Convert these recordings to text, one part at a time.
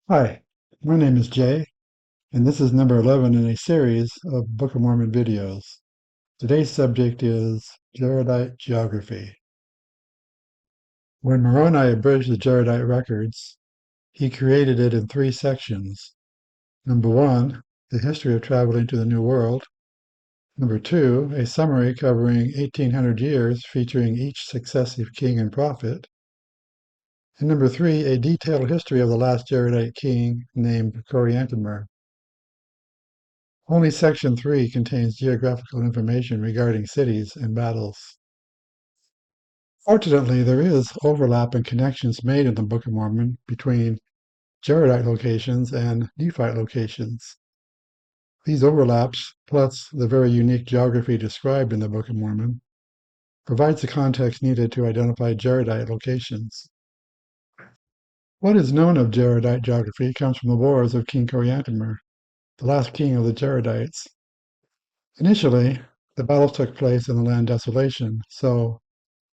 Hi, my name is Jay, and this is number 11 in a series of Book of Mormon videos. Today's subject is Jaredite geography. When Moroni abridged the Jaredite records, he created it in three sections. Number one, the history of traveling to the New World. Number two, a summary covering 1800 years featuring each successive king and prophet. And number three, a detailed history of the last Jaredite king named Coriantumr. Only Section 3 contains geographical information regarding cities and battles. Fortunately, there is overlap and connections made in the Book of Mormon between Jaredite locations and Nephite locations. These overlaps, plus the very unique geography described in the Book of Mormon, provides the context needed to identify Jaredite locations. What is known of Jaredite geography comes from the wars of King Coriantumr, the last king of the Jaredites. Initially, the battles took place in the land Desolation, so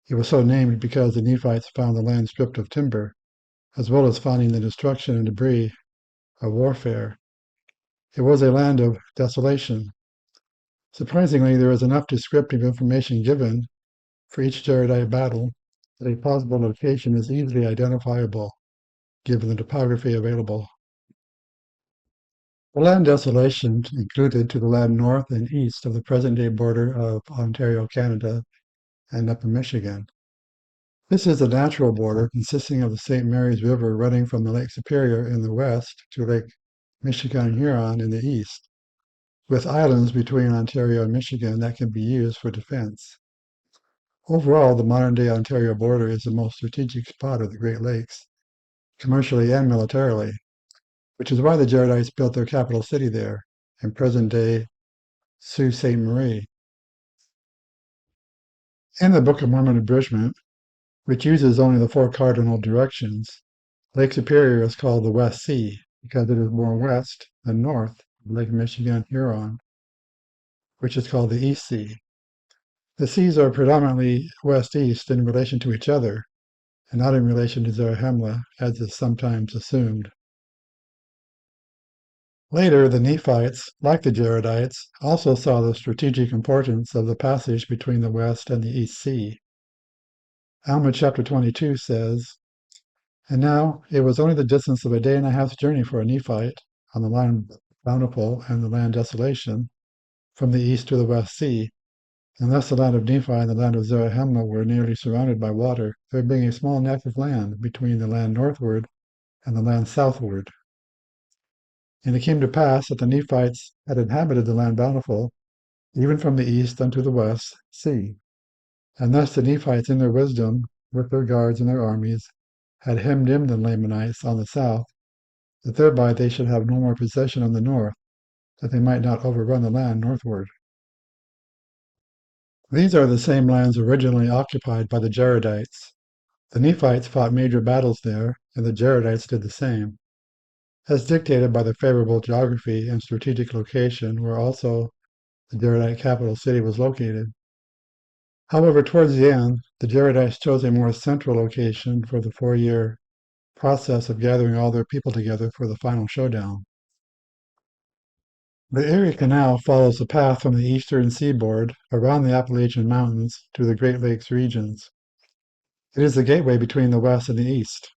it was so named because the Nephites found the land stripped of timber, as well as finding the destruction and debris of warfare. It was a land of desolation. Surprisingly, there is enough descriptive information given for each Jaredite battle that a possible location is easily identifiable, given the topography available. The land desolation included to the land north and east of the present-day border of Ontario, Canada, and Upper Michigan. This is a natural border consisting of the St. Mary's River running from the Lake Superior in the west to Lake Michigan Huron in the east, with islands between Ontario and Michigan that can be used for defense. Overall, the modern-day Ontario border is the most strategic spot of the Great Lakes, commercially and militarily, which is why the Jaredites built their capital city there, in present-day Sault Ste. Marie. In the Book of Mormon abridgment, which uses only the four cardinal directions, Lake Superior is called the West Sea because it is more west than north of Lake Michigan Huron, which is called the East Sea. The seas are predominantly west-east in relation to each other, and not in relation to Zarahemla, as is sometimes assumed. Later, the Nephites, like the Jaredites, also saw the strategic importance of the passage between the West and the East Sea. Alma chapter 22 says, "And now it was only the distance of a day and a half's journey for a Nephite, on the land Bountiful and the land Desolation, from the east to the West Sea, and thus the land of Nephi and the land of Zarahemla were nearly surrounded by water, there being a small neck of land between the land northward and the land southward. And it came to pass that the Nephites had inhabited the land Bountiful, even from the east unto the west sea. And thus the Nephites in their wisdom, with their guards and their armies, had hemmed in the Lamanites on the south, that thereby they should have no more possession on the north, that they might not overrun the land northward." These are the same lands originally occupied by the Jaredites. The Nephites fought major battles there, and the Jaredites did the same, as dictated by the favorable geography and strategic location where also the Jaredite capital city was located. However, towards the end, the Jaredites chose a more central location for the 4-year process of gathering all their people together for the final showdown. The Erie Canal follows the path from the eastern seaboard around the Appalachian Mountains to the Great Lakes regions. It is the gateway between the west and the east.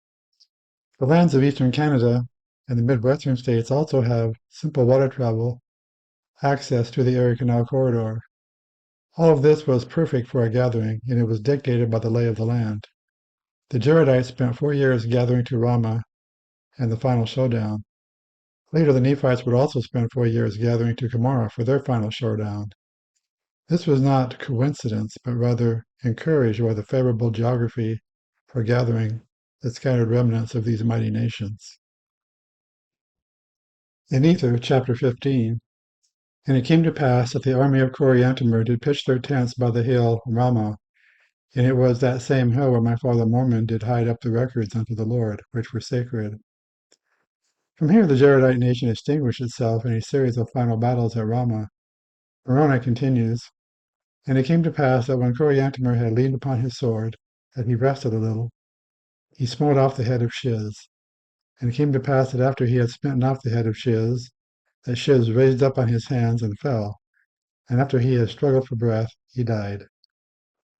The lands of eastern Canada and the Midwestern states also have simple water travel access to the Erie Canal corridor. All of this was perfect for a gathering, and it was dictated by the lay of the land. The Jaredites spent 4 years gathering to Ramah and the final showdown. Later, the Nephites would also spend 4 years gathering to Cumorah for their final showdown. This was not coincidence, but rather encouraged by the favorable geography for gathering the scattered remnants of these mighty nations. In Ether, chapter 15, "And it came to pass that the army of Coriantumr did pitch their tents by the hill Ramah, and it was that same hill where my father Mormon did hide up the records unto the Lord, which were sacred." From here, the Jaredite nation extinguished itself in a series of final battles at Ramah. Moroni continues, "And it came to pass that when Coriantumr had leaned upon his sword, that he rested a little, he smote off the head of Shiz. And it came to pass that after he had smitten off the head of Shiz, that Shiz raised up on his hands and fell. And after he had struggled for breath, he died.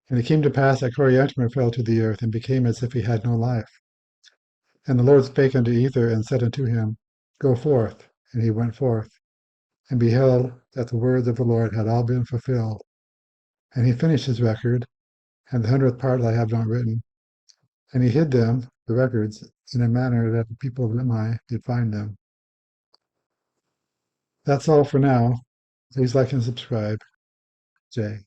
And it came to pass that Coriantumr fell to the earth and became as if he had no life. And the Lord spake unto Ether and said unto him, Go forth. And he went forth, and beheld that the words of the Lord had all been fulfilled. And he finished his record, and the 100th part I have not written. And he hid them, the records, in a manner that the people of Limhi did find them. That's all for now. Please like and subscribe. Jay.